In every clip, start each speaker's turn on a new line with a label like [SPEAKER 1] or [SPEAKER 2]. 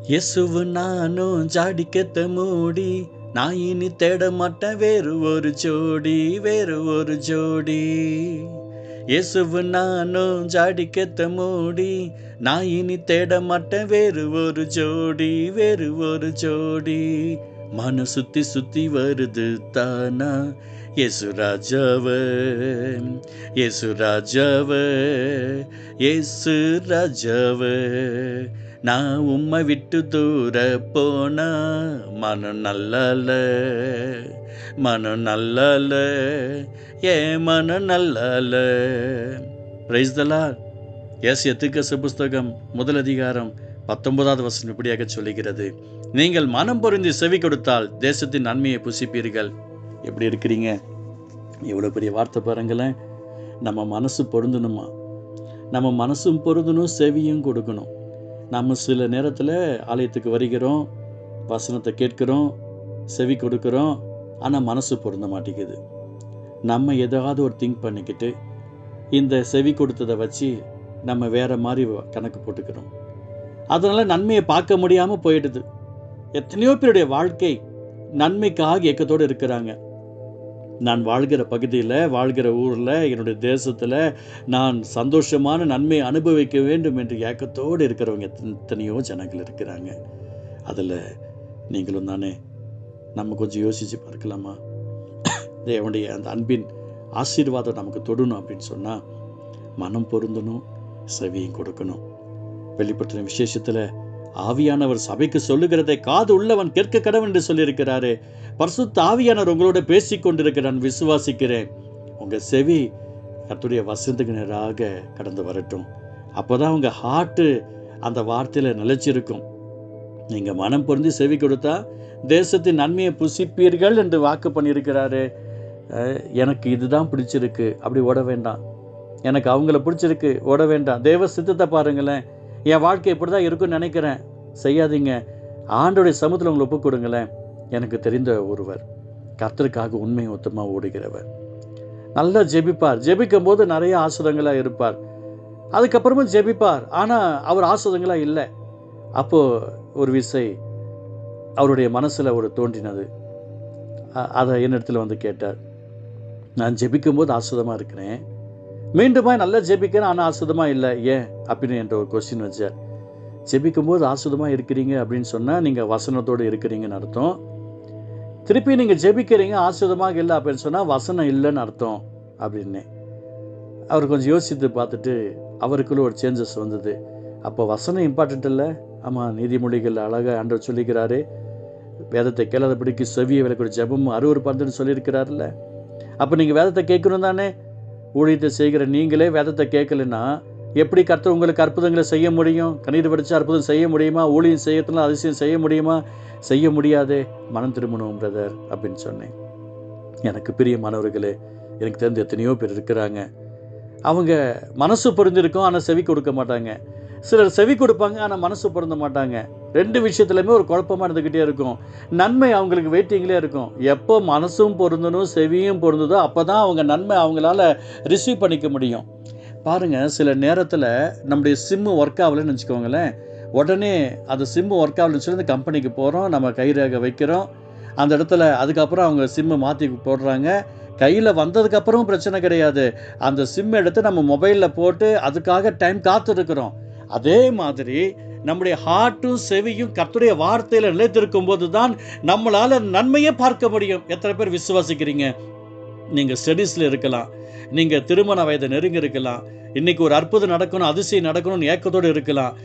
[SPEAKER 1] இயேசுவு நானும் ஜாடிக்கத்த மூடி, நான் இனி தேட மாட்டேன் வேறு ஒரு ஜோடி, வேறு ஒரு ஜோடி. இயேசுவு நானும் ஜாடிக்கத்த மூடி, நான் இனி தேட மாட்டேன் வேறு ஒரு ஜோடி, வேறு ஒரு ஜோடி. மன சுத்தி சுத்தி வருது தானா இயேசு ராஜாவ, இயேசு ராஜாவ, இயேசு ராஜாவ. நான் உம்மை விட்டு தூர போனா மனம் நல்லால, மனம் நல்லால, ஏன் மனம் நல்லால. Praise the Lord. ஏசாயா தீர்க்கதரிசி புஸ்தகம் 1 அதிகாரம் 19வது வசனம் இப்படியாக சொல்லுகிறது, நீங்கள் மனம் பொருந்தி செவி கொடுத்தால் தேசத்தின் நன்மையை புசிப்பீர்கள். எப்படி இருக்கிறீங்க? எவ்வளோ பெரிய வார்த்தை பாருங்களேன். நம்ம மனசு பொருந்தணுமா? நம்ம மனசும் பொருந்தணும், செவியும் கொடுக்கணும். நம்ம சில நேரத்தில் ஆலயத்துக்கு வருகிறோம், வசனத்தை கேட்குறோம், செவி கொடுக்குறோம், ஆனால் மனசு பொருந்த மாட்டேங்குது. நம்ம ஏதாவது ஒரு திங்க் பண்ணிக்கிட்டு இந்த செவி கொடுத்ததை வச்சு நம்ம வேறு மாதிரி கணக்கு போட்டுக்கிறோம். அதனால் நன்மையை பார்க்க முடியாமல் போயிடுது. எத்தனையோ பேருடைய வாழ்க்கை நன்மைக்காக ஏக்கத்தோடு இருக்கிறாங்க. நான் வாழ்கிற பகுதியில், வாழ்கிற ஊரில், என்னுடைய தேசத்தில் நான் சந்தோஷமான நன்மையை அனுபவிக்க வேண்டும் என்று ஏக்கத்தோடு இருக்கிறவங்க எத்தனையோ ஜனங்கள் இருக்கிறாங்க. அதில் நீங்களும் தானே. நம்ம கொஞ்சம் யோசித்து பார்க்கலாமா? தேவனுடைய அந்த அன்பின் ஆசீர்வாதம் நமக்கு தொடணும் அப்படின்னு சொன்னால் மனம் பொருந்தணும், செவியும் கொடுக்கணும். வெளிப்பட்ட விசேஷத்தில் ஆவியானவர் சபைக்கு சொல்லுகிறதை காது உள்ளவன் கேட்க கடவன் என்று சொல்லியிருக்கிறாரு. பரிசுத்த ஆவியானவர் உங்களோட பேசி கொண்டிருக்கிறான், விசுவாசிக்கிறேன். உங்கள் செவி கர்த்தருடைய வசனத்துக்கு நேராக கடந்து வரட்டும். அப்போ தான் உங்கள் ஹார்ட்டு அந்த வார்த்தையில் நிலைச்சிருக்கும். நீங்கள் மனம் பொருந்தி செவி கொடுத்தா தேசத்தின் நன்மையை புசிப்பீர்கள் என்று வாக்கு பண்ணியிருக்கிறாரு. எனக்கு இதுதான் பிடிச்சிருக்கு, அப்படி ஓட வேண்டாம். எனக்கு அவங்கள பிடிச்சிருக்கு, ஓட வேண்டாம். தேவ சித்தத்தை பாருங்களேன். என் வாழ்க்கை இப்படி தான் இருக்குன்னு நினைக்கிறேன், செய்யாதீங்க. ஆண்டோடைய சமூகத்தில் உங்களை ஒப்புக் கொடுங்களேன். எனக்கு தெரிந்த ஒருவர் கர்த்தருக்காக உண்மை ஒத்தமாக ஓடுகிறவர், நல்லா ஜெபிப்பார். ஜெபிக்கும் போது நிறைய ஆசுதங்களாக இருப்பார். அதுக்கப்புறமும் ஜெபிப்பார், ஆனால் அவர் ஆசுதங்களாக இல்லை. அப்போது ஒரு விசை அவருடைய மனசில் ஒரு தோன்றினது. அதை என்னிடத்தில் வந்து கேட்டார். நான் ஜெபிக்கும் போது ஆசுதமாக இருக்கிறேன், மீண்டுமா நல்லா ஜெபிக்கிறேன், ஆனால் ஆசுதமாக இல்லை, ஏன் அப்படின்னு என்ற ஒரு கொஸ்டின் வச்சார். ஜெபிக்கும் போது ஆசுதமாக இருக்கிறீங்க அப்படின்னு சொன்னால் நீங்கள் வசனத்தோடு இருக்கிறீங்கன்னு அர்த்தம். திருப்பி நீங்கள் ஜெபிக்கிறீங்க ஆசுதமாக இல்லை அப்படின்னு சொன்னால் வசனம் இல்லைன்னு அர்த்தம் அப்படின்னு. அவர் கொஞ்சம் யோசித்து பார்த்துட்டு அவருக்குள்ள ஒரு சேஞ்சஸ் வந்தது. அப்போ வசனம் இம்பார்ட்டன்ட் இல்லை? ஆமாம், நீதிமொழிகள் அழகாக ஆண்டவர் சொல்லிக்கிறாரு, வேதத்தை கேளாதபடிக்கு செவியை விளக்குற ஜெபமும் அருவருப்பார்த்துன்னு சொல்லியிருக்கிறாருல்ல. அப்போ நீங்கள் வேதத்தை கேட்கணும் தானே. ஊழியத்தை செய்கிற நீங்களே வேதத்தை கேட்கலன்னா எப்படி கர்த்தர் உங்களுக்கு அற்புதங்களை செய்ய முடியும்? கண்ணீர் வடித்து அற்புதம் செய்ய முடியுமா? ஊழியம் செய்யறதுனால அதிசயம் செய்ய முடியுமா? செய்ய முடியாதே. மனம் திரும்பணும் பிரதர் அப்படின்னு சொன்னேன். எனக்கு பிரியமானவர்களே, எனக்கு தெரிஞ்ச எத்தனையோ பேர் இருக்கிறாங்க. அவங்க மனசு பொருந்திருக்கும், ஆனால் செவி கொடுக்க மாட்டாங்க. சிலர் செவி கொடுப்பாங்க, ஆனால் மனசு பொருந்த மாட்டாங்க. ரெண்டு விஷயத்துலையுமே ஒரு குழப்பமாக இருந்துக்கிட்டே இருக்கும். நன்மை அவங்களுக்கு வெயிட்டிங்லேயே இருக்கும். எப்போ மனசும் பொருந்தணும், செவியும் பொருந்ததோ அப்போ தான் அவங்க நன்மை அவங்களால ரிசீவ் பண்ணிக்க முடியும். பாருங்கள், சில நேரத்தில் நம்முடைய சிம்மு ஒர்க் ஆகலைன்னு வச்சுக்கோங்களேன். உடனே அந்த சிம்மு ஒர்க் ஆகலைன்னு சொல்லி அந்த கம்பெனிக்கு போகிறோம், நம்ம கைரேகை வைக்கிறோம். அந்த இடத்துல அதுக்கப்புறம் அவங்க சிம்மு மாற்றி போடுறாங்க. கையில் வந்ததுக்கப்புறம் பிரச்சனை கிடையாது. அந்த சிம் எடுத்து நம்ம மொபைலில் போட்டு அதுக்காக டைம் காத்துருக்குறோம். அதே மாதிரி நம்முடைய ஹார்ட்டும் செவியும் கர்த்தருடைய வார்த்தையில் நிலைத்திருக்கும் போது தான் நம்மளால் நன்மையை பார்க்க முடியும். எத்தனை பேர் விசுவாசிக்கிறீங்க? நீங்கள் ஸ்டடீஸில் இருக்கலாம், நீங்கள் திருமண வயதை நெருங்கி இருக்கலாம், இன்றைக்கி ஒரு அற்புதம் நடக்கணும், அதிசயம் நடக்கணும்னு ஏக்கத்தோடு இருக்கலாம்,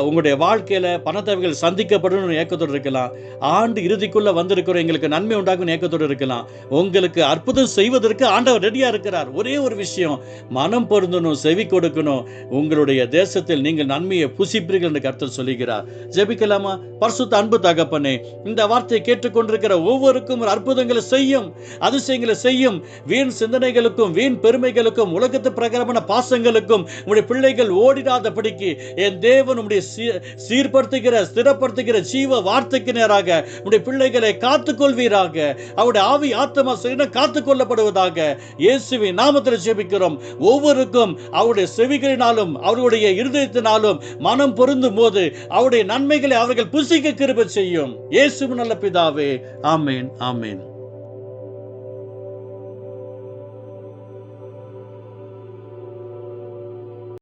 [SPEAKER 1] உங்களுடைய வாழ்க்கையில் பணத்தேவைகள் சந்திக்கப்படணும்னு ஏக்கத்தோடு இருக்கலாம், ஆண்டு இறுதிக்குள்ளே வந்திருக்கிறோம் எங்களுக்கு நன்மை உண்டாகும் ஏக்கத்தோடு இருக்கலாம். உங்களுக்கு அற்புதம் செய்வதற்கு ஆண்டவர் ரெடியாக இருக்கிறார். ஒரே ஒரு விஷயம், மனம் பொருந்தணும், செவி கொடுக்கணும். உங்களுடைய தேசத்தில் நீங்கள் நன்மையை புசிப்பீர்கள் என்று கர்த்தர் சொல்லுகிறார். ஜெபிக்கலாமா? பரிசுத்த அன்பு தகப்பனே, இந்த வார்த்தையை கேட்டுக்கொண்டிருக்கிற ஒவ்வொருக்கும் ஒரு அற்புதங்களை செய்யும், அதிசயங்களை செய்யும். வீண் சிந்தனைகளுக்கும் வீண் பெருமைகளுக்கும் உலகத்து பிரகாரமான பாசங்களுக்கும் உங்களுடைய பிள்ளைகள் ஓடிடாதபடிக்கு என் தேவன் உடைய சீர்படுத்துகிற ஸ்திரப்படுத்துகிற ஜீவ வார்த்தைக்கு நேராக உடைய பிள்ளைகளை காத்துக்கொள்வீராக. அவருடைய ஆவி ஆத்மா சரீரம் காத்துக்கொள்ளப்படுவதாக. இயேசுவின் நாமத்தில் ஜெபிக்கிறோம். ஒவ்வொருக்கும் அவருடைய செவிகளினாலும் அவருடைய இருதயத்தினாலும் மனம் பொருந்தும் போது அவருடைய நன்மைகளை அவர்கள் புசிக்க கிருபை செய்யும். இயேசுவின் நல்ல பிதாவே, ஆமென், ஆமென்.